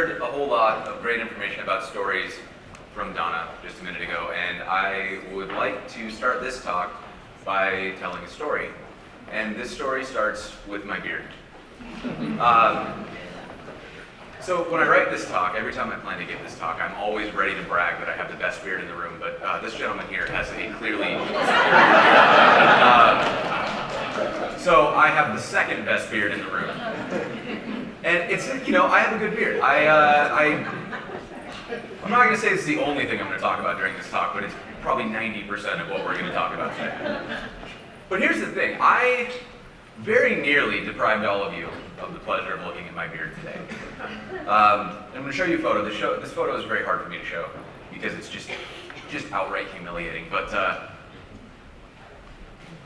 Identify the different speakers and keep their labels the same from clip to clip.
Speaker 1: heard a whole lot of great information about stories from Donna just a minute ago, and I would like to start this talk by telling a story. And this story starts with my beard. So when I write this talk, every time I plan to give this talk, I'm always ready to brag that I have the best beard in the room, but this gentleman here has a clearly... So I have the second best beard in the room. And it's, you know, I have a good beard. I'm not going to say it's the only thing I'm going to talk about during this talk, but it's probably 90% of what we're going to talk about today. But here's the thing. I very nearly deprived all of you of the pleasure of looking at my beard today. I'm going to show you a photo. This photo is very hard for me to show because it's just outright humiliating. But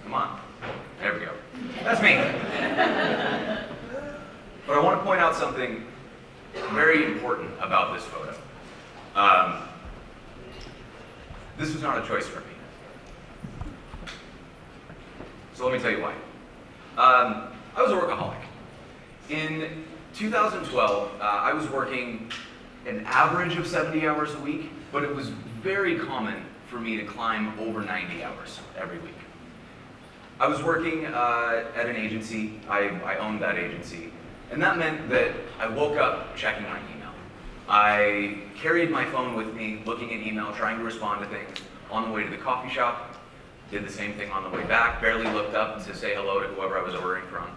Speaker 1: come on. There we go. That's me. But I want to point out something very important about this photo. This was not a choice for me. So let me tell you why. I was a workaholic. In 2012, I was working an average of 70 hours a week, but it was very common for me to climb over 90 hours every week. I was working at an agency. I owned that agency. And that meant that I woke up checking my email. I carried my phone with me, looking at email, trying to respond to things on the way to the coffee shop. Did the same thing on the way back, barely looked up to say hello to whoever I was ordering from.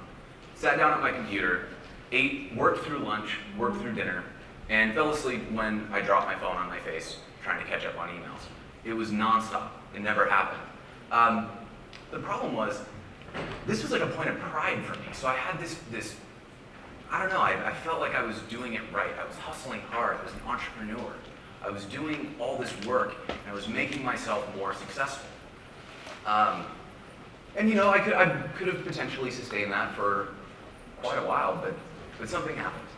Speaker 1: Sat down at my computer, ate, worked through lunch, worked through dinner, and fell asleep when I dropped my phone on my face, trying to catch up on emails. It was nonstop. It never happened. The problem was, this was like a point of pride for me. So I had this I don't know, I felt like I was doing it right. I was hustling hard. I was an entrepreneur. I was doing all this work, and I was making myself more successful. And you know, I could have potentially sustained that for quite a while, but something happened.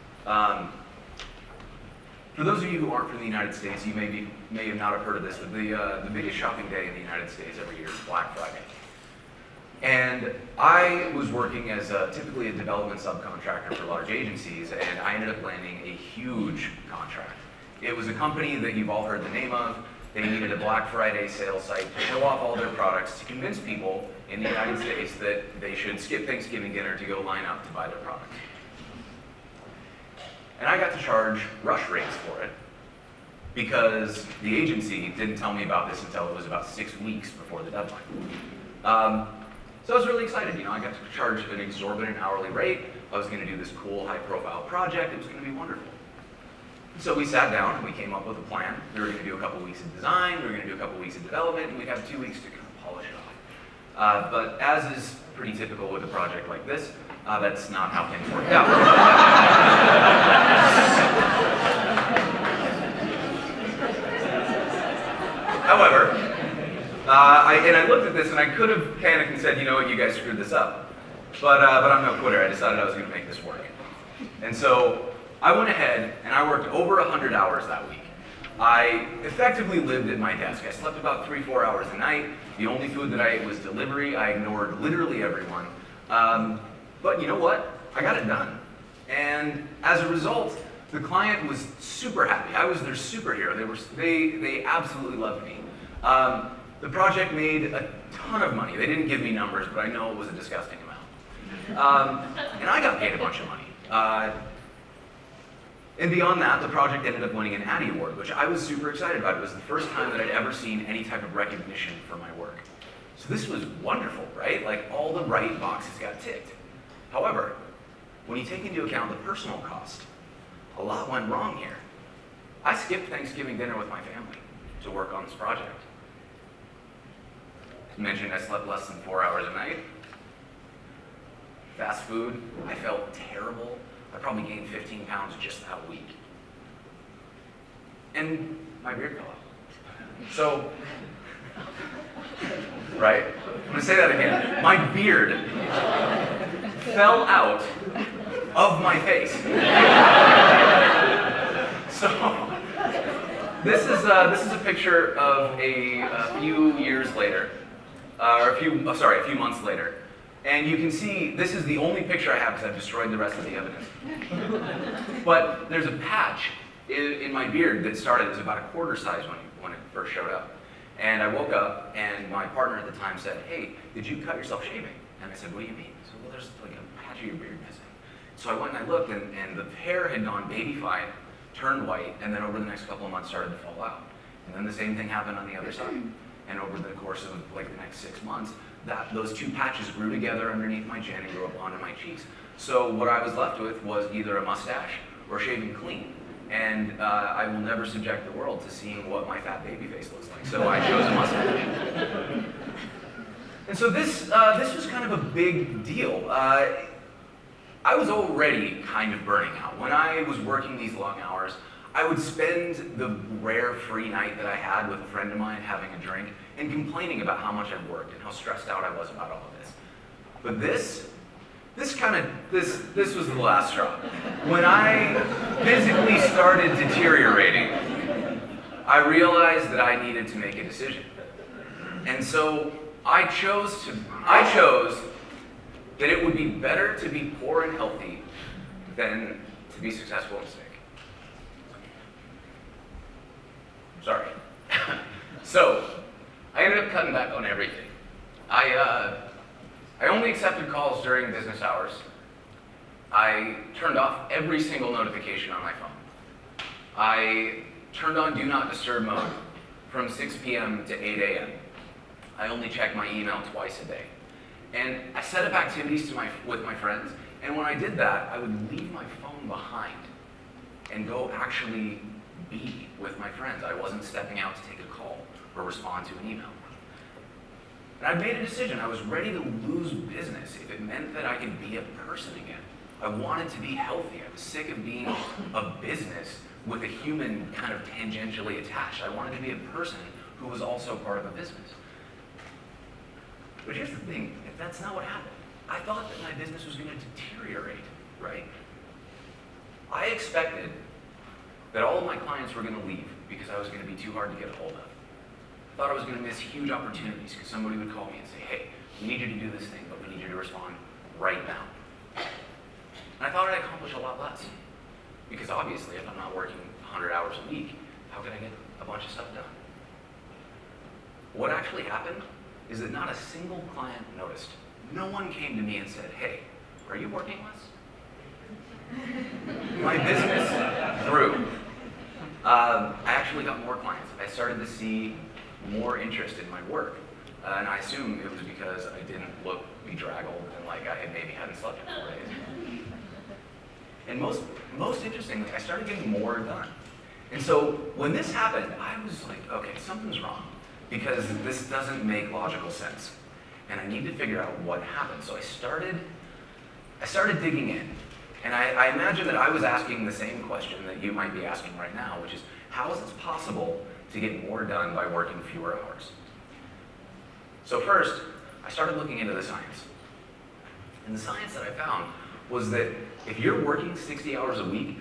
Speaker 1: For those of you who aren't from the United States, you may not have heard of this, but the biggest shopping day in the United States every year is Black Friday. And I was working as typically a development subcontractor for large agencies, and I ended up landing a huge contract. It was a company that you've all heard the name of. They needed a Black Friday sales site to show off all their products to convince people in the United States that they should skip Thanksgiving dinner to go line up to buy their products. And I got to charge rush rates for it because the agency didn't tell me about this until it was about 6 weeks before the deadline. So I was really excited. You know, I got to charge an exorbitant hourly rate. I was going to do this cool high-profile project. It was going to be wonderful. So we sat down and we came up with a plan. We were going to do a couple weeks of design, we were going to do a couple weeks of development, and we'd have 2 weeks to kind of polish it off. But as is pretty typical with a project like this, that's not how things worked out. However, I looked at this and I could have panicked and said, you know what, you guys screwed this up. But I'm no quitter. I decided I was going to make this work. And so I went ahead and I worked over 100 hours that week. I effectively lived at my desk. I slept about 3-4 hours a night. The only food that I ate was delivery. I ignored literally everyone. But you know what? I got it done. And as a result, the client was super happy. I was their superhero. They absolutely loved me. The project made a ton of money. They didn't give me numbers, but I know it was a disgusting amount. And I got paid a bunch of money. And beyond that, the project ended up winning an Addy Award, which I was super excited about. It was the first time that I'd ever seen any type of recognition for my work. So this was wonderful, right? Like all the right boxes got ticked. However, when you take into account the personal cost, a lot went wrong here. I skipped Thanksgiving dinner with my family to work on this project. As mentioned, I slept less than 4 hours a night. Fast food, I felt terrible. I probably gained 15 pounds just that week. And my beard fell out. So, right? I'm gonna say that again. My beard fell out of my face. So, this is a picture of a few years later, or a few months later. And you can see, this is the only picture I have because I've destroyed the rest of the evidence. But there's a patch in my beard that started as about a quarter size when it first showed up. And I woke up and my partner at the time said, hey, did you cut yourself shaving? And I said, what do you mean? He said, well, there's like a patch of your beard missing. So I went and I looked and the hair had gone babyfied, turned white, and then over the next couple of months started to fall out. And then the same thing happened on the other side. And over the course of like the next 6 months, those two patches grew together underneath my chin and grew up onto my cheeks. So what I was left with was either a mustache or shaving clean. And I will never subject the world to seeing what my fat baby face looks like. So I chose a mustache. And so this was kind of a big deal. I was already kind of burning out. When I was working these long hours, I would spend the rare free night that I had with a friend of mine having a drink and complaining about how much I worked and how stressed out I was about all of this. But this was the last straw. When I physically started deteriorating, I realized that I needed to make a decision. And so I chose that it would be better to be poor and healthy than to be successful and sick. Sorry. So, I ended up cutting back on everything. I only accepted calls during business hours. I turned off every single notification on my phone. I turned on Do Not Disturb mode from 6 p.m. to 8 a.m. I only checked my email twice a day. And I set up activities with my friends, and when I did that, I would leave my phone behind and go actually be with my friends. I wasn't stepping out to take a call or respond to an email. And I made a decision. I was ready to lose business if it meant that I could be a person again. I wanted to be healthy. I was sick of being a business with a human kind of tangentially attached. I wanted to be a person who was also part of a business. But here's the thing, if that's not what happened. I thought that my business was going to deteriorate, right? I expected that all of my clients were going to leave because I was going to be too hard to get a hold of. I thought I was going to miss huge opportunities because somebody would call me and say, hey, we need you to do this thing, but we need you to respond right now. And I thought I'd accomplish a lot less because obviously if I'm not working 100 hours a week, how can I get a bunch of stuff done? What actually happened is that not a single client noticed. No one came to me and said, hey, are you working less? My business grew. I actually got more clients. I started to see more interest in my work. And I assume it was because I didn't look bedraggled and like I maybe hadn't slept in 4 days. And most interestingly, I started getting more done. And so when this happened, I was like, okay, something's wrong because this doesn't make logical sense. And I need to figure out what happened. So I started digging in. And I imagine that I was asking the same question that you might be asking right now, which is, how is it possible to get more done by working fewer hours? So first, I started looking into the science. And the science that I found was that if you're working 60 hours a week,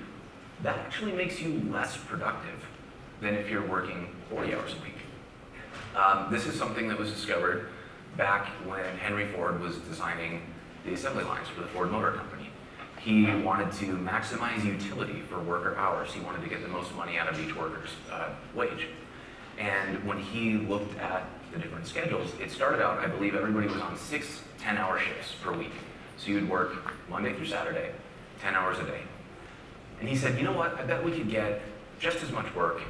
Speaker 1: that actually makes you less productive than if you're working 40 hours a week. This is something that was discovered back when Henry Ford was designing the assembly lines for the Ford Motor Company. He wanted to maximize utility for worker hours. He wanted to get the most money out of each worker's wage. And when he looked at the different schedules, it started out, I believe everybody was on 6 10-hour shifts per week. So you'd work Monday through Saturday, 10 hours a day. And he said, you know what, I bet we could get just as much work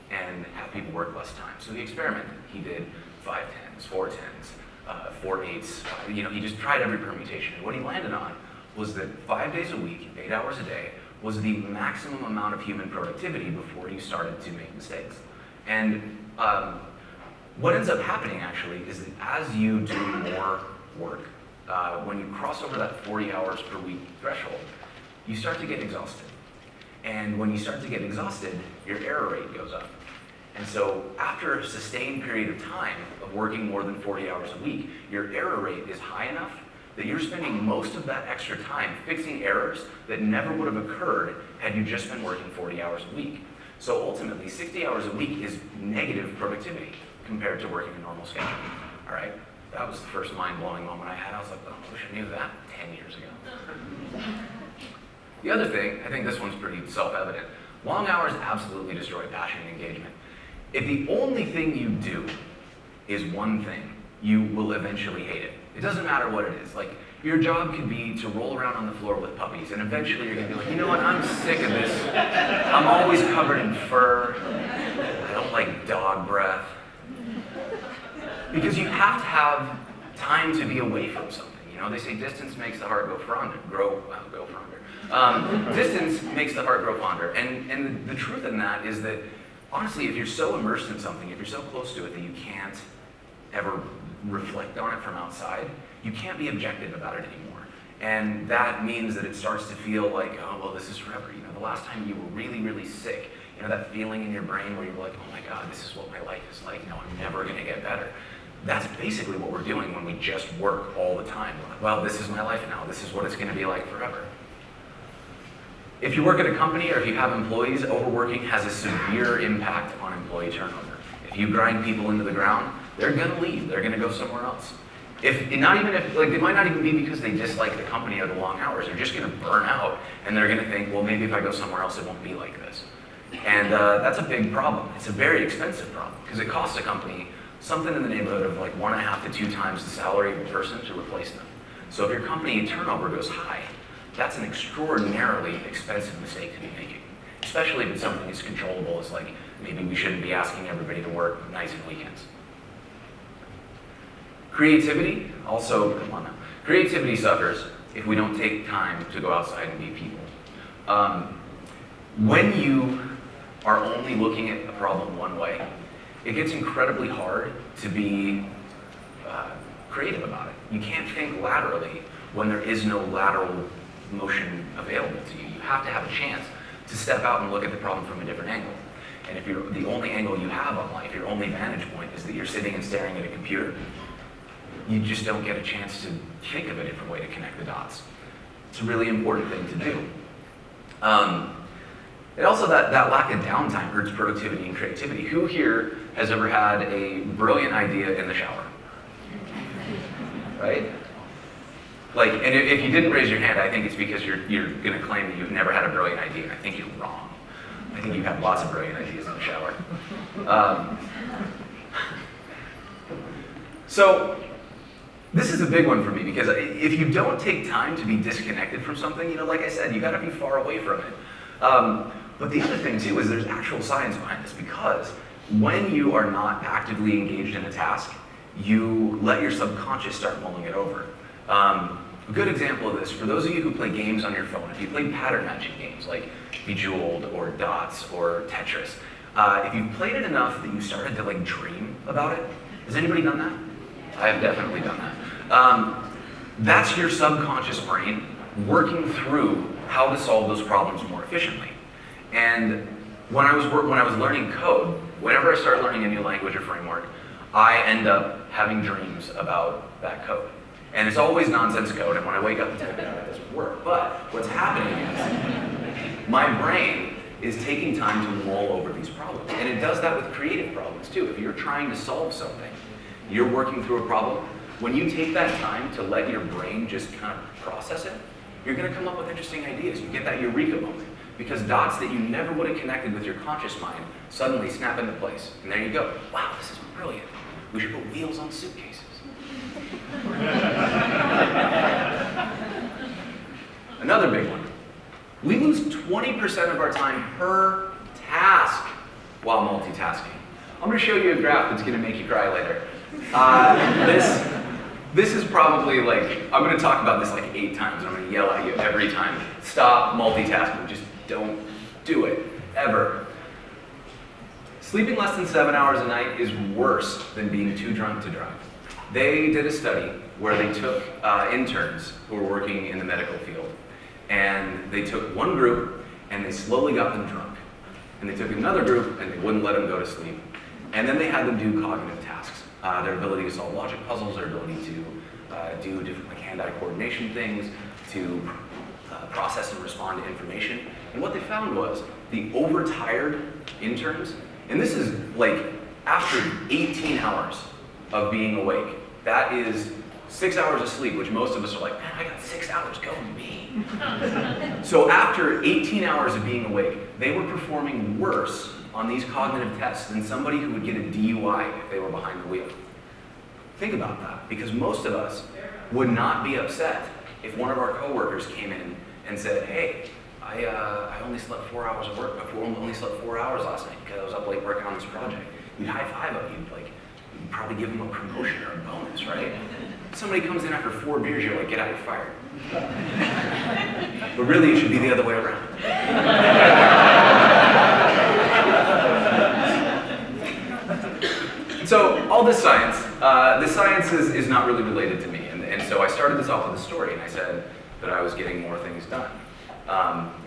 Speaker 1: and have people work less time. So he experimented. He did 5 10s, 4 10s, 4 8s. He just tried every permutation. And what he landed on was that 5 days a week, 8 hours a day, was the maximum amount of human productivity before you started to make mistakes. And what ends up happening actually is that as you do more work, when you cross over that 40 hours per week threshold, you start to get exhausted. And when you start to get exhausted, your error rate goes up. And so after a sustained period of time of working more than 40 hours a week, your error rate is high enough that you're spending most of that extra time fixing errors that never would have occurred had you just been working 40 hours a week. So ultimately, 60 hours a week is negative productivity compared to working a normal schedule, all right? That was the first mind-blowing moment I had. I was like, oh, I wish I knew that 10 years ago. The other thing, I think this one's pretty self-evident. Long hours absolutely destroy passion and engagement. If the only thing you do is one thing, you will eventually hate it. It doesn't matter what it is. Like, your job could be to roll around on the floor with puppies, and eventually you're gonna be like, you know what, I'm sick of this. I'm always covered in fur. I don't like dog breath. Because you have to have time to be away from something. You know, they say distance makes the heart go fonder. Distance makes the heart grow fonder. And the truth in that is that, honestly, if you're so immersed in something, if you're so close to it that you can't ever reflect on it from outside, you can't be objective about it anymore. And that means that it starts to feel like, oh, well, this is forever. You know, the last time you were really, really sick, you know, that feeling in your brain where you're like, oh my God, this is what my life is like. No, I'm never gonna get better. That's basically what we're doing when we just work all the time. Well, this is my life now. This is what it's gonna be like forever. If you work at a company or if you have employees, overworking has a severe impact on employee turnover. If you grind people into the ground, they're gonna leave. They're gonna go somewhere else. It might not even be because they dislike the company or the long hours. They're just gonna burn out, and they're gonna think, well, maybe if I go somewhere else, it won't be like this. And that's a big problem. It's a very expensive problem because it costs a company something in the neighborhood of like 1.5 to 2 times the salary of a person to replace them. So if your company turnover goes high, that's an extraordinarily expensive mistake to be making, especially if it's something as controllable as like, maybe we shouldn't be asking everybody to work nights and weekends. Creativity, also, come on now. Creativity suffers if we don't take time to go outside and be people. When you are only looking at a problem one way, it gets incredibly hard to be creative about it. You can't think laterally when there is no lateral motion available to you. You have to have a chance to step out and look at the problem from a different angle. And if you're the only angle you have on life, your only vantage point is that you're sitting and staring at a computer, you just don't get a chance to think of a different way to connect the dots. It's a really important thing to do. And also that lack of downtime hurts productivity and creativity. Who here has ever had a brilliant idea in the shower? Right? Like, and if you didn't raise your hand, I think it's because you're gonna claim that you've never had a brilliant idea, and I think you're wrong. I think you have lots of brilliant ideas in the shower. So, this is a big one for me because if you don't take time to be disconnected from something, you know, like I said, you gotta be far away from it. But the other thing too is there's actual science behind this because when you are not actively engaged in a task, you let your subconscious start mulling it over. A good example of this, for those of you who play games on your phone, if you play pattern matching games like Bejeweled or Dots or Tetris, if you've played it enough that you started to like dream about it, has anybody done that? I have definitely done that. That's your subconscious brain working through how to solve those problems more efficiently. And when I was learning code, whenever I start learning a new language or framework, I end up having dreams about that code. And it's always nonsense code, and when I wake up and type it out, it doesn't work. But what's happening is my brain is taking time to mull over these problems. And it does that with creative problems too. If you're trying to solve something, you're working through a problem, when you take that time to let your brain just kind of process it, you're gonna come up with interesting ideas. You get that eureka moment. Because dots that you never would have connected with your conscious mind suddenly snap into place. And there you go. Wow, this is brilliant. We should put wheels on suitcases. Another big one. We lose 20% of our time per task while multitasking. I'm going to show you a graph that's going to make you cry later. This is probably like, I'm going to talk about this like 8 times, and I'm going to yell at you every time. Stop multitasking. Just don't do it, ever. Sleeping less than 7 hours a night is worse than being too drunk to drive. They did a study where they took interns who were working in the medical field, and they took one group and they slowly got them drunk. And they took another group and they wouldn't let them go to sleep. And then they had them do cognitive tasks. Their ability to solve logic puzzles, their ability to do different like hand-eye coordination things, to process and respond to information. And what they found was the overtired interns, and this is like after 18 hours of being awake, That is 6 hours of sleep, which most of us are like, man, I got 6 hours, go me. So after 18 hours of being awake, they were performing worse on these cognitive tests than somebody who would get a DUI if they were behind the wheel. Think about that, because most of us would not be upset if one of our coworkers came in and said, hey, I only slept 4 hours of work, I only slept 4 hours last night because I was up late working on this project. You'd high five them, you'd probably give them a promotion or a bonus, right? Somebody comes in after 4 beers, you're like, get out, you're fired. But really, it should be the other way around. So all this science, the science is not really related to me. And so I started this off with a story, and I said that I was getting more things done.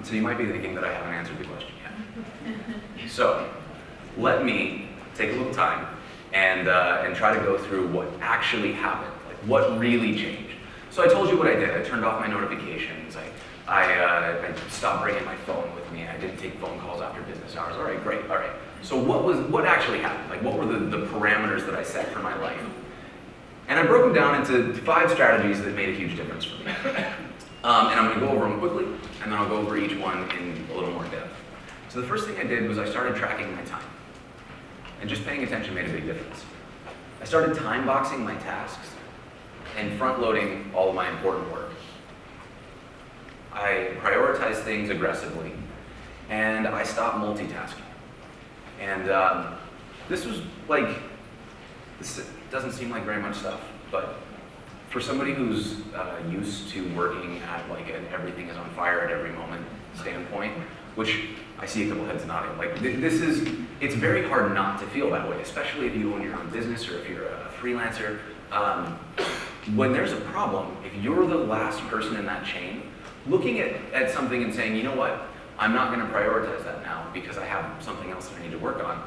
Speaker 1: So you might be thinking that I haven't answered the question yet. So let me take a little time and try to go through what actually happened, like what really changed. So I told you what I did. I turned off my notifications. I stopped bringing my phone with me. I didn't take phone calls after business hours. All right, great. All right. So what actually happened? Like, what were the parameters that I set for my life? And I broke them down into 5 strategies that made a huge difference for me. And I'm going to go over them quickly, and then I'll go over each one in a little more depth. So the first thing I did was I started tracking my time. And just paying attention made a big difference. I started time boxing my tasks and front loading all of my important work. I prioritized things aggressively, and I stopped multitasking. And this was like, this doesn't seem like very much stuff, but for somebody who's used to working at like an everything is on fire at every moment standpoint, which I see a couple heads nodding, like it's very hard not to feel that way, especially if you own your own business or if you're a freelancer. When there's a problem, if you're the last person in that chain, looking at something and saying, you know what, I'm not going to prioritize that now because I have something else that I need to work on.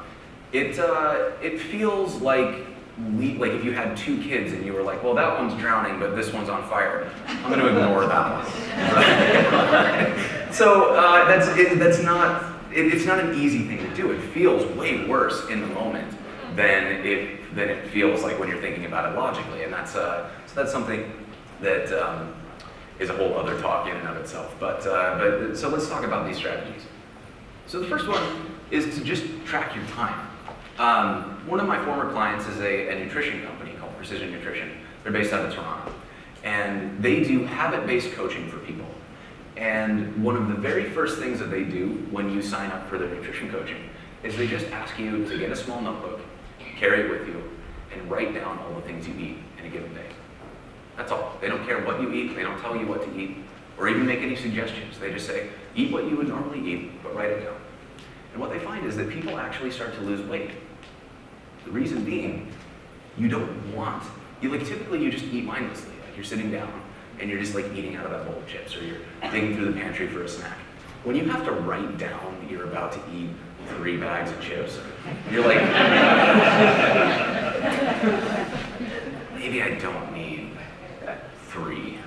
Speaker 1: It feels like if you had 2 kids and you were like, well, that one's drowning, but this one's on fire. I'm going to ignore that one. So it's not an easy thing to do. It feels way worse in the moment than it feels like when you're thinking about it logically, and so that's something that is a whole other talk in and of itself. But so let's talk about these strategies. So the first one is to just track your time. One of my former clients is a nutrition company called Precision Nutrition. They're based out of Toronto, and they do habit-based coaching for people. And one of the very first things that they do when you sign up for their nutrition coaching is they just ask you to get a small notebook, carry it with you, and write down all the things you eat in a given day. That's all. They don't care what you eat. They don't tell you what to eat, or even make any suggestions. They just say, eat what you would normally eat, but write it down. And what they find is that people actually start to lose weight. The reason being, you don't want, typically you just eat mindlessly. Like you're sitting down and you're just like eating out of that bowl of chips, or you're digging through the pantry for a snack. When you have to write down that you're about to eat 3 bags of chips, you're like, maybe I don't need 3.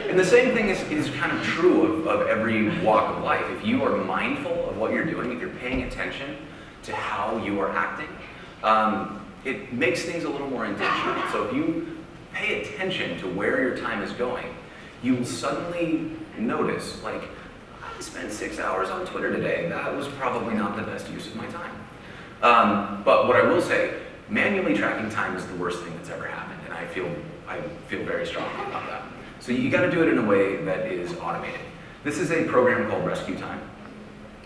Speaker 1: And the same thing is kind of true of every walk of life. If you are mindful of what you're doing, if you're paying attention to how you are acting, it makes things a little more intentional. So if you pay attention to where your time is going, you will suddenly notice, like, I spent 6 hours on Twitter today. That was probably not the best use of my time. But what I will say, manually tracking time is the worst thing that's ever happened, and I feel very strongly about that. So you got to do it in a way that is automated. This is a program called Rescue Time.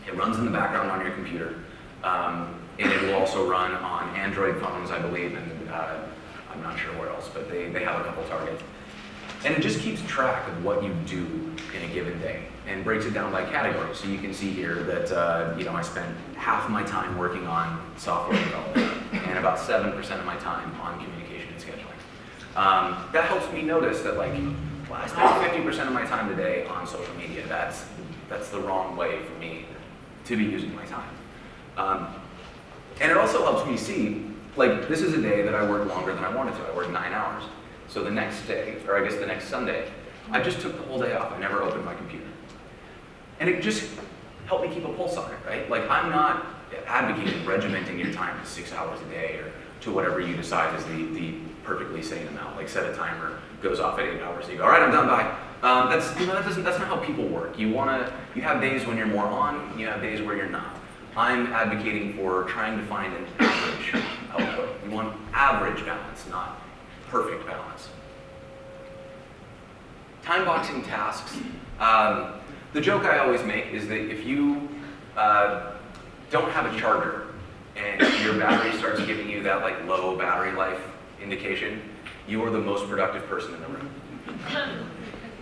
Speaker 1: It runs in the background on your computer, and it will also run on Android phones, I believe, and I'm not sure where else, but they have a couple targets. And it just keeps track of what you do in a given day and breaks it down by category. So you can see here that I spent half my time working on software development and about 7% of my time on communication and scheduling. That helps me notice that, like, well, I spend 50% of my time today on social media. That's the wrong way for me to be using my time. And it also helps me see, like, this is a day that I worked longer than I wanted to. I worked 9 hours. So the next day, or I guess the next Sunday, I just took the whole day off. I never opened my computer. And it just helped me keep a pulse on it, right? Like, I'm not advocating regimenting your time to 6 hours a day to whatever you decide is the perfectly sane amount. Like set a timer, goes off at 8 hours, and you go, all right, I'm done, bye. That's not how people work. You have days when you're more on, you have days where you're not. I'm advocating for trying to find an average output. You want average balance, not perfect balance. Time boxing tasks. The joke I always make is that if you don't have a charger and your battery starts giving you that like low battery life indication, you are the most productive person in the room.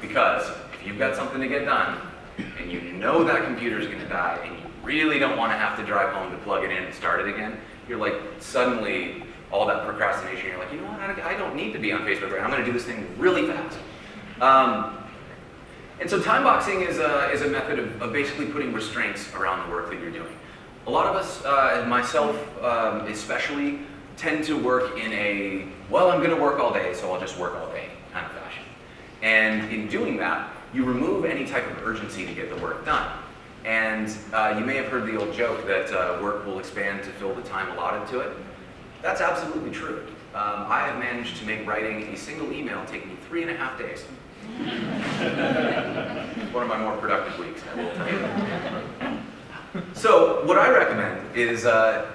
Speaker 1: Because if you've got something to get done and you know that computer's going to die and you really don't want to have to drive home to plug it in and start it again, you're like suddenly all that procrastination, you're like, you know what, I don't need to be on Facebook right now. I'm going to do this thing really fast. And so time boxing is a method of basically putting restraints around the work that you're doing. A lot of us, and myself especially, tend to work in a, well, I'm going to work all day, so I'll just work all day kind of fashion. And in doing that, you remove any type of urgency to get the work done. And you may have heard the old joke that work will expand to fill the time allotted to it. That's absolutely true. I have managed to make writing a single email take me 3.5 days. One of my more productive weeks, I will tell you. So what I recommend is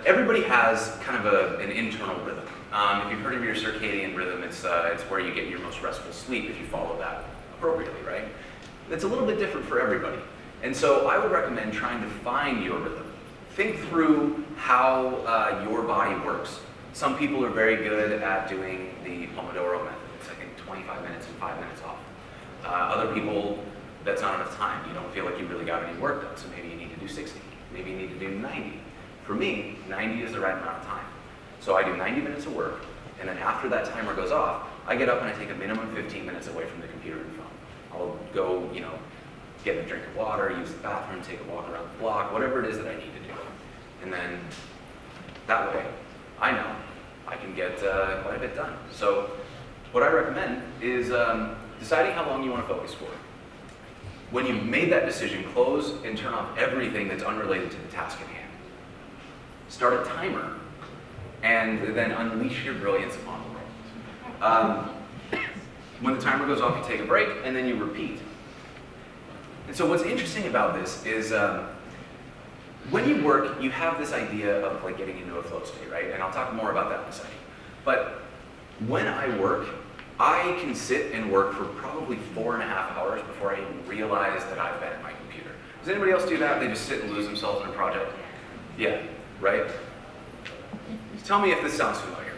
Speaker 1: everybody has kind of an internal rhythm. If you've heard of your circadian rhythm, it's where you get your most restful sleep if you follow that appropriately, right? It's a little bit different for everybody. And so I would recommend trying to find your rhythm. Think through how your body works. Some people are very good at doing the Pomodoro method. It's, I think, 25 minutes and 5 minutes off. Other people, that's not enough time. You don't feel like you really got any work done, so maybe you need to do 60. Maybe you need to do 90. For me, 90 is the right amount of time. So I do 90 minutes of work, and then after that timer goes off, I get up and I take a minimum 15 minutes away from the computer and phone. I'll go, get a drink of water, use the bathroom, take a walk around the block, whatever it is that I need to do. And then that way, I know I can get quite a bit done. So what I recommend is deciding how long you want to focus for. When you've made that decision, close and turn off everything that's unrelated to the task at hand. Start a timer, and then unleash your brilliance upon the world. When the timer goes off, you take a break, and then you repeat. And so what's interesting about this is when you work, you have this idea of like getting into a flow state, right? And I'll talk more about that in a second. But when I work, I can sit and work for probably 4.5 hours before I even realize that I've been at my computer. Does anybody else do that? They just sit and lose themselves in a project? Yeah, right? Tell me if this sounds familiar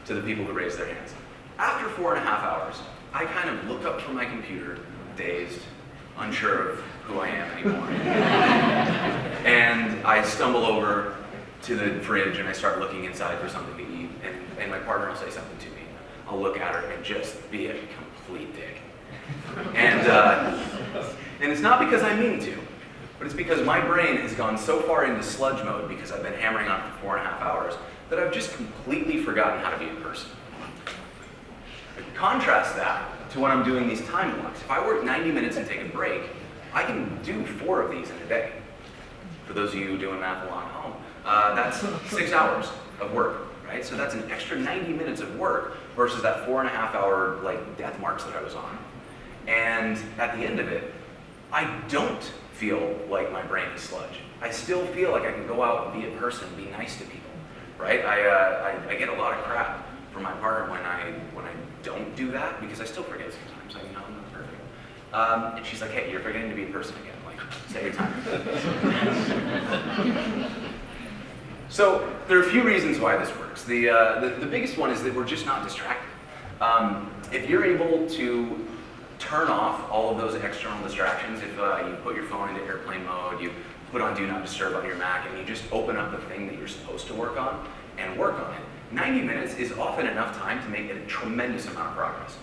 Speaker 1: to the people who raise their hands. After 4.5 hours, I kind of look up from my computer, dazed, unsure of who I am anymore. And I stumble over to the fridge and I start looking inside for something to eat, and my partner will say something to me. I'll look at her and just be a complete dick. And it's not because I mean to, but it's because my brain has gone so far into sludge mode because I've been hammering on it for 4.5 hours that I've just completely forgotten how to be a person. Contrast that to when I'm doing these time blocks. If I work 90 minutes and take a break, I can do 4 of these in a day. For those of you doing math along at home, that's 6 hours of work, right? So that's an extra 90 minutes of work versus that 4.5 hour like death march that I was on. And at the end of it, I don't feel like my brain is sludge. I still feel like I can go out and be a person, be nice to people, right? I get a lot of crap from my partner when I don't do that because I still forget sometimes. I'm not perfect. And she's like, hey, you're forgetting to be a person again. Like, set your time. So there are a few reasons why this works. The biggest one is that we're just not distracted. If you're able to turn off all of those external distractions, if you put your phone into airplane mode, you put on Do Not Disturb on your Mac, and you just open up the thing that you're supposed to work on and work on it, 90 minutes is often enough time to make a tremendous amount of progress.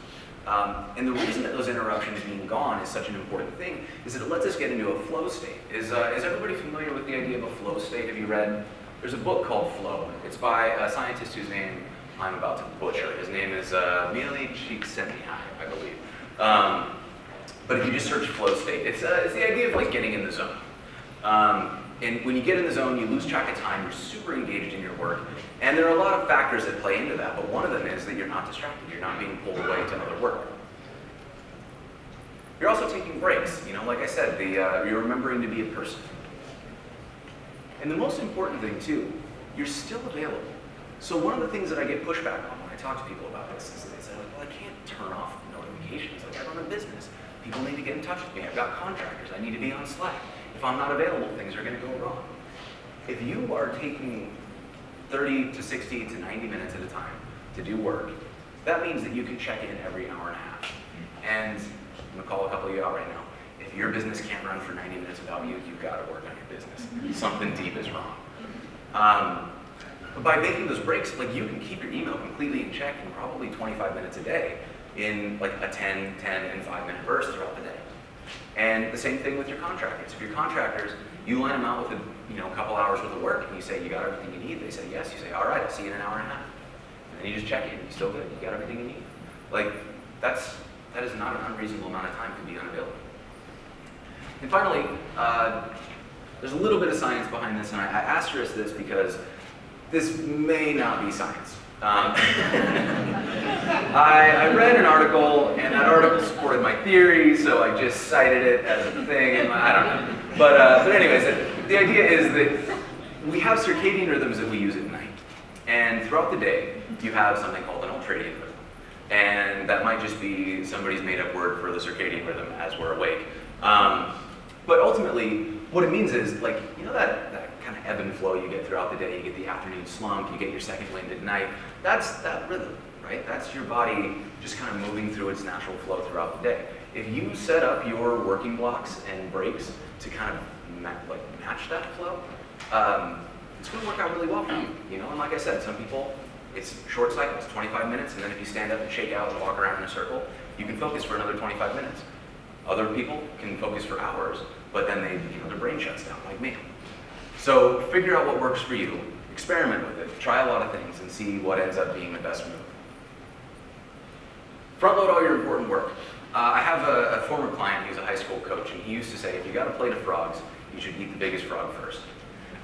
Speaker 1: And the reason that those interruptions being gone is such an important thing is that it lets us get into a flow state. Is everybody familiar with the idea of a flow state? Have you read? There's a book called Flow. It's by a scientist whose name I'm about to butcher. His name is Mihaly Csikszentmihalyi, I believe. But if you just search flow state, it's the idea of like getting in the zone. And when you get in the zone, you lose track of time, you're super engaged in your work, and there are a lot of factors that play into that, but one of them is that you're not distracted, you're not being pulled away to other work. You're also taking breaks, like I said, you're remembering to be a person. And the most important thing too, you're still available. So one of the things that I get pushback on when I talk to people about this is they say, well, I can't turn off notifications. I run a business. People need to get in touch with me. I've got contractors. I need to be on Slack. If I'm not available, things are going to go wrong. If you are taking 30 to 60 to 90 minutes at a time to do work, that means that you can check in every hour and a half. And I'm going to call a couple of you out right now. If your business can't run for 90 minutes without you, you've got to work on your business. Something deep is wrong. But by making those breaks, you can keep your email completely in check in probably 25 minutes a day in a 10, and 5 minute burst throughout the day. And the same thing with your contractors. If your contractors, you line them out with a couple hours worth of work and you say, you got everything you need? They say yes. You say, all right, I'll see you in an hour and a half. And then you just check in. You still good? You got everything you need? That is not an unreasonable amount of time to be unavailable. And finally, there's a little bit of science behind this, and I asterisk this because this may not be science. I read an article, and that article supported my theory, so I just cited it as a thing, and I don't know. But anyways, the idea is that we have circadian rhythms that we use at night. And throughout the day, you have something called an ultradian rhythm. And that might just be somebody's made up word for the circadian rhythm as we're awake. But ultimately, what it means is, that kind of ebb and flow you get throughout the day, you get the afternoon slump, you get your second wind at night, that's that rhythm, right? That's your body just kind of moving through its natural flow throughout the day. If you set up your working blocks and breaks to kind of match that flow, it's going to work out really well for you, And like I said, some people, it's short cycles, 25 minutes, and then if you stand up and shake out and walk around in a circle, you can focus for another 25 minutes. Other people can focus for hours, but then their brain shuts down, like me. So figure out what works for you, experiment with it, try a lot of things, and see what ends up being the best move. Front load all your important work. I have a former client who's a high school coach, and he used to say, if you got a plate of frogs, you should eat the biggest frog first.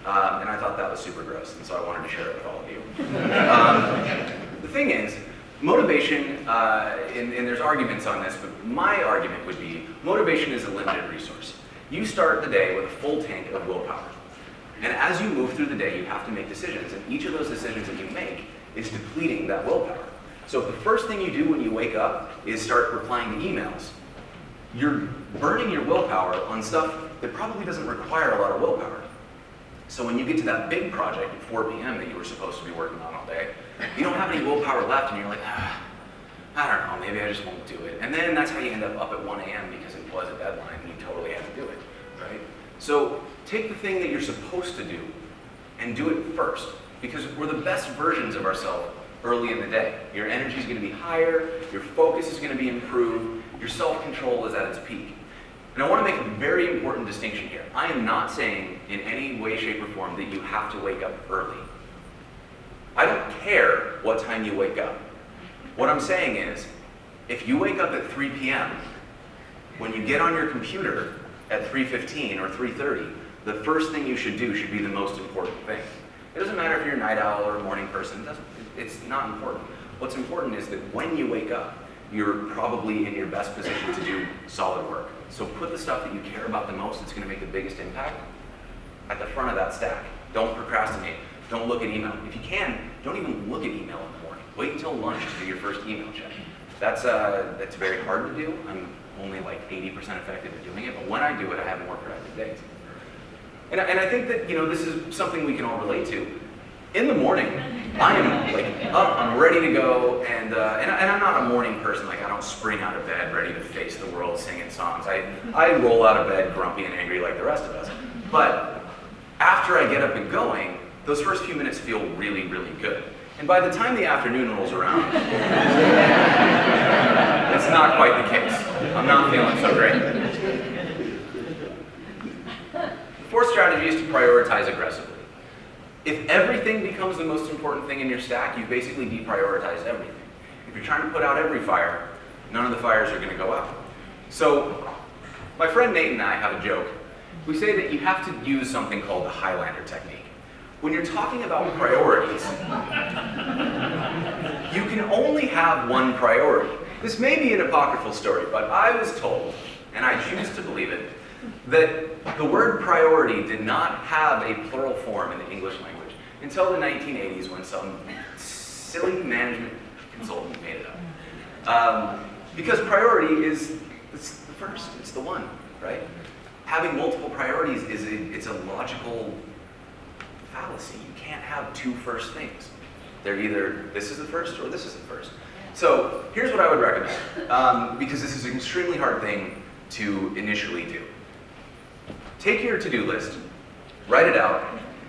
Speaker 1: And I thought that was super gross, and so I wanted to share it with all of you. The thing is, motivation, and there's arguments on this, but my argument would be, motivation is a limited resource. You start the day with a full tank of willpower. And as you move through the day, you have to make decisions, and each of those decisions that you make is depleting that willpower. So if the first thing you do when you wake up is start replying to emails, you're burning your willpower on stuff that probably doesn't require a lot of willpower. So when you get to that big project at 4 p.m. that you were supposed to be working on all day, you don't have any willpower left, and you're like, I don't know, maybe I just won't do it. And then that's how you end up at 1 a.m. because it was a deadline and you totally had to do it, right? So take the thing that you're supposed to do and do it first, because we're the best versions of ourselves early in the day. Your energy is going to be higher, your focus is going to be improved, your self-control is at its peak. And I want to make a very important distinction here. I am not saying in any way, shape, or form that you have to wake up early. I don't care what time you wake up. What I'm saying is, if you wake up at 3 p.m., when you get on your computer at 3:15 or 3:30, the first thing you should do should be the most important thing. It doesn't matter if you're a night owl or a morning person. It's not important. What's important is that when you wake up, you're probably in your best position to do solid work. So put the stuff that you care about the most that's going to make the biggest impact at the front of that stack. Don't procrastinate. Don't look at email. If you can, don't even look at email in the morning. Wait until lunch to do your first email check. That's very hard to do. I'm only 80% effective at doing it, but when I do it, I have more productive days. And I think that this is something we can all relate to. In the morning, I am up, I'm ready to go, and I'm not a morning person. I don't spring out of bed ready to face the world singing songs. I roll out of bed grumpy and angry like the rest of us. But after I get up and going, those first few minutes feel really, really good. And by the time the afternoon rolls around, it's not quite the case. I'm not feeling so great. The fourth strategy is to prioritize aggressively. If everything becomes the most important thing in your stack, you've basically deprioritized everything. If you're trying to put out every fire, none of the fires are going to go out. So my friend Nate and I have a joke we say that you have to use something called the Highlander technique. When you're talking about priorities, you can only have one priority. This may be an apocryphal story, but I was told, and I choose to believe it, that the word priority did not have a plural form in the English language until the 1980s when some silly management consultant made it up. Because priority is it's the first, it's the one, right? Having multiple priorities it's a logical fallacy. You can't have two first things. They're either this is the first or this is the first. So here's what I would recommend, because this is an extremely hard thing to initially do. Take your to-do list, write it out,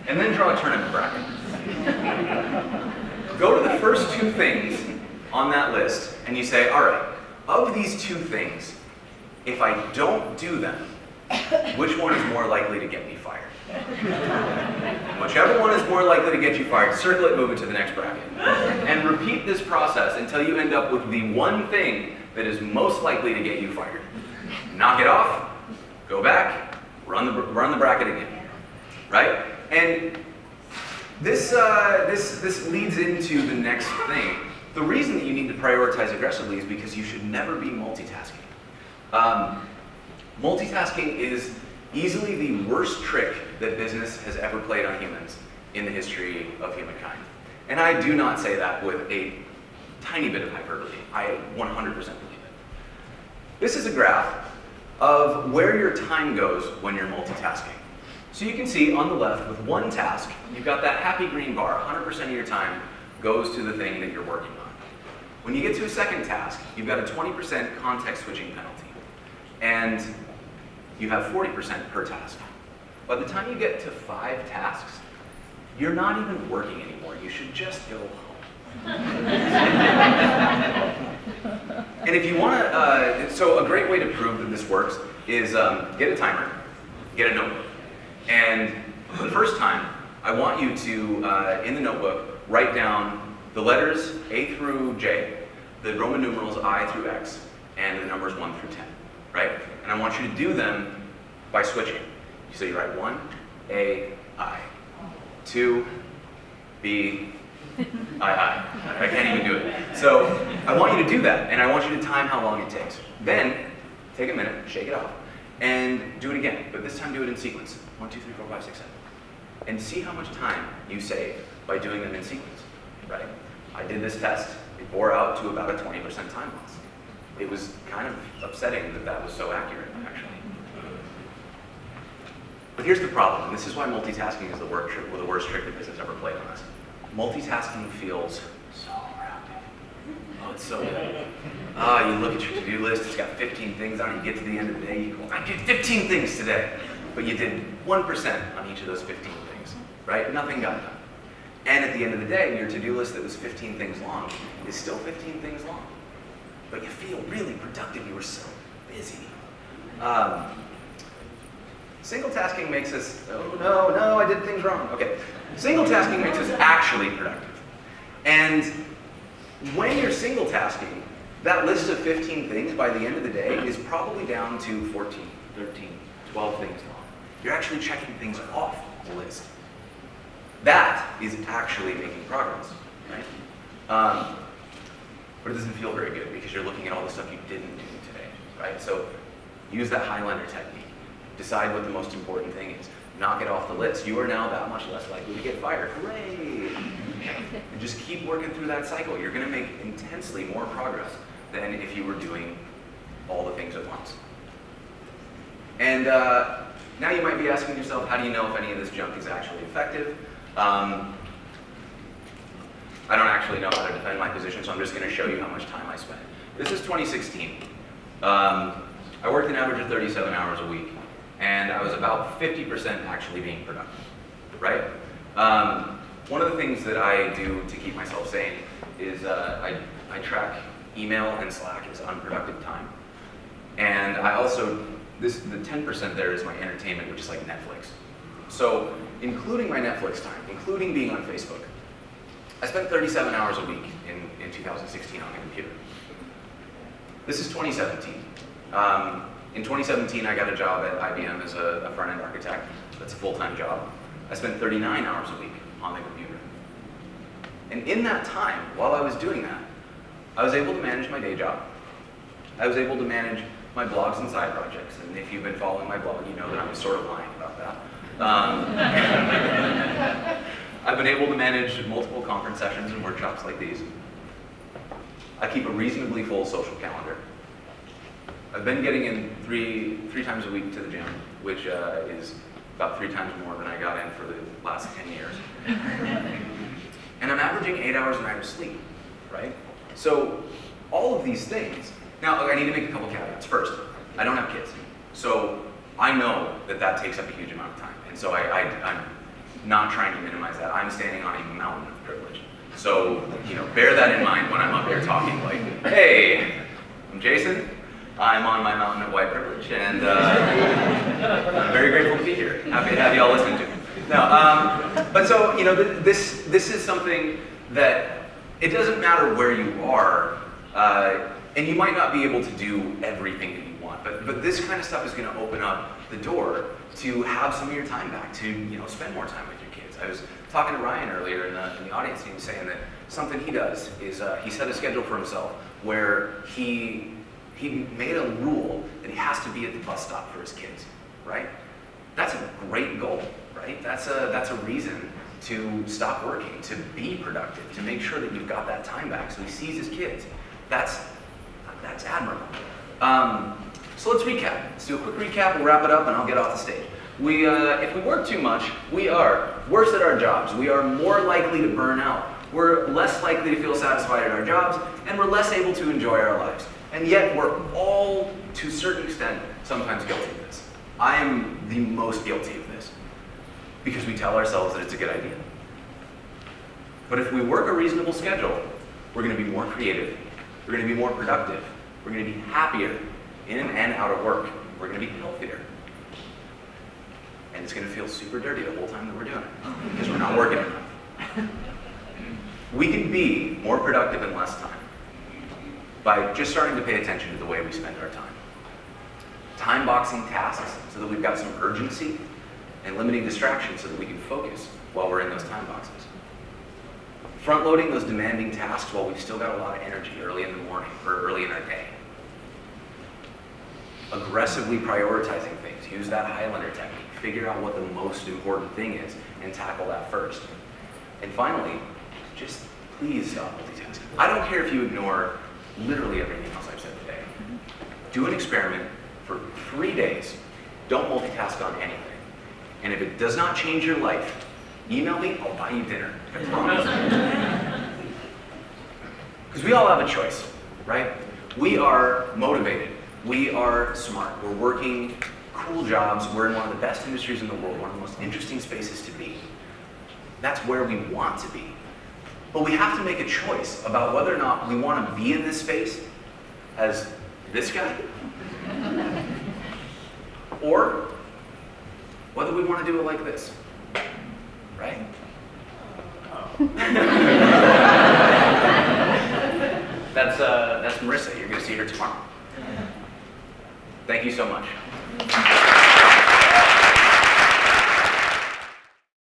Speaker 1: and then draw a tournament bracket. Go to the first two things on that list, and you say, all right, of these two things, if I don't do them, which one is more likely to get me fired? Whichever one is more likely to get you fired, circle it, move it to the next bracket. And repeat this process until you end up with the one thing that is most likely to get you fired. Knock it off, go back, run the bracket again, right? And this leads into the next thing. The reason that you need to prioritize aggressively is because you should never be multitasking. Multitasking is easily the worst trick that business has ever played on humans in the history of humankind. And I do not say that with a tiny bit of hyperbole. I 100% believe it. This is a graph of where your time goes when you're multitasking. So you can see on the left, with one task, you've got that happy green bar. 100% of your time goes to the thing that you're working on. When you get to a second task, you've got a 20% context switching penalty. And you have 40% per task. By the time you get to 5 tasks, you're not even working anymore. You should just go home. And if you want to, so a great way to prove that this works is get a timer, get a notebook. And for the first time, I want you to, in the notebook, write down the letters A through J, the Roman numerals I through X, and the numbers 1 through 10, right? And I want you to do them by switching. So you write 1, A, I, 2, B, I. I can't even do it. So I want you to do that, and I want you to time how long it takes. Then, take a minute, shake it off, and do it again. But this time do it in sequence. 1, 2, 3, 4, 5, 6, 7. And see how much time you save by doing them in sequence, right? I did this test. It bore out to about a 20% time loss. It was kind of upsetting that that was so accurate, actually. But here's the problem, and this is why multitasking is the worst trick that business ever played on us. Multitasking feels so productive. Oh, it's so good. You look at your to-do list, it's got 15 things on it, you get to the end of the day, you go, I did 15 things today. But you did 1% on each of those 15 things, right? Nothing got done. And at the end of the day, your to-do list that was 15 things long is still 15 things long. But you feel really productive, you were so busy. Single tasking makes us, oh no, I did things wrong. Okay, single tasking makes us actually productive. And when you're single tasking, that list of 15 things by the end of the day is probably down to 14, 13, 12 things long. You're actually checking things off the list. That is actually making progress, right? But it doesn't feel very good because you're looking at all the stuff you didn't do today, right? So use that Highlander technique. Decide what the most important thing is. Knock it off the list. You are now that much less likely to get fired. Hooray! And just keep working through that cycle. You're going to make intensely more progress than if you were doing all the things at once. And now you might be asking yourself, how do you know if any of this junk is actually effective? I don't actually know how to defend my position, so I'm just going to show you how much time I spent. This is 2016. I worked an average of 37 hours a week, and I was about 50% actually being productive, right? One of the things that I do to keep myself sane is I track email and Slack as unproductive time. And I also, the 10% there is my entertainment, which is like Netflix. So including my Netflix time, including being on Facebook, I spent 37 hours a week in 2016 on the computer. This is 2017. In 2017, I got a job at IBM as a front-end architect. That's a full-time job. I spent 39 hours a week on the computer. And in that time, while I was doing that, I was able to manage my day job. I was able to manage my blogs and side projects. And if you've been following my blog, you know that I'm sort of lying about that. I've been able to manage multiple conference sessions and workshops like these. I keep a reasonably full social calendar. I've been getting in three times a week to the gym, which is about 3 times more than I got in for the last 10 years. And I'm averaging 8 hours a night of sleep, right? So all of these things. Now, I need to make a couple caveats. First, I don't have kids. So I know that that takes up a huge amount of time. And so I'm not trying to minimize that. I'm standing on a mountain of privilege. So, bear that in mind when I'm up here talking like, hey, I'm Jason. I'm on my mountain of white privilege, and I'm very grateful to be here. Happy to have you all listen to me. No, but so, this is something that it doesn't matter where you are, and you might not be able to do everything that you want, but this kind of stuff is going to open up the door to have some of your time back, to spend more time with your kids. I was talking to Ryan earlier in the audience, and he was saying that something he does is he set a schedule for himself where he made a rule that he has to be at the bus stop for his kids, right? That's a great goal, right? That's a reason to stop working, to be productive, to make sure that you've got that time back so he sees his kids. That's admirable. So let's recap. Let's do a quick recap, we'll wrap it up, and I'll get off the stage. If we work too much, we are worse at our jobs. We are more likely to burn out. We're less likely to feel satisfied at our jobs, and we're less able to enjoy our lives. And yet, we're all, to a certain extent, sometimes guilty of this. I am the most guilty of this, because we tell ourselves that it's a good idea. But if we work a reasonable schedule, we're going to be more creative, we're going to be more productive, we're going to be happier in and out of work, we're going to be healthier. And it's going to feel super dirty the whole time that we're doing it, because we're not working enough. We can be more productive in less time by just starting to pay attention to the way we spend our time. Time boxing tasks so that we've got some urgency, and limiting distractions so that we can focus while we're in those time boxes. Front loading those demanding tasks while we've still got a lot of energy early in the morning or early in our day. Aggressively prioritizing things. Use that Highlander technique. Figure out what the most important thing is and tackle that first. And finally, just please stop multitasking. I don't care if you ignore literally everything else I've said today. Do an experiment for 3 days. Don't multitask on anything. And if it does not change your life, email me, I'll buy you dinner. I promise. Because we all have a choice, right? We are motivated. We are smart. We're working cool jobs. We're in one of the best industries in the world, one of the most interesting spaces to be. That's where we want to be. But we have to make a choice about whether or not we want to be in this space as this guy, or whether we want to do it like this, right? That's Marissa. You're going to see her tomorrow. Thank you so much.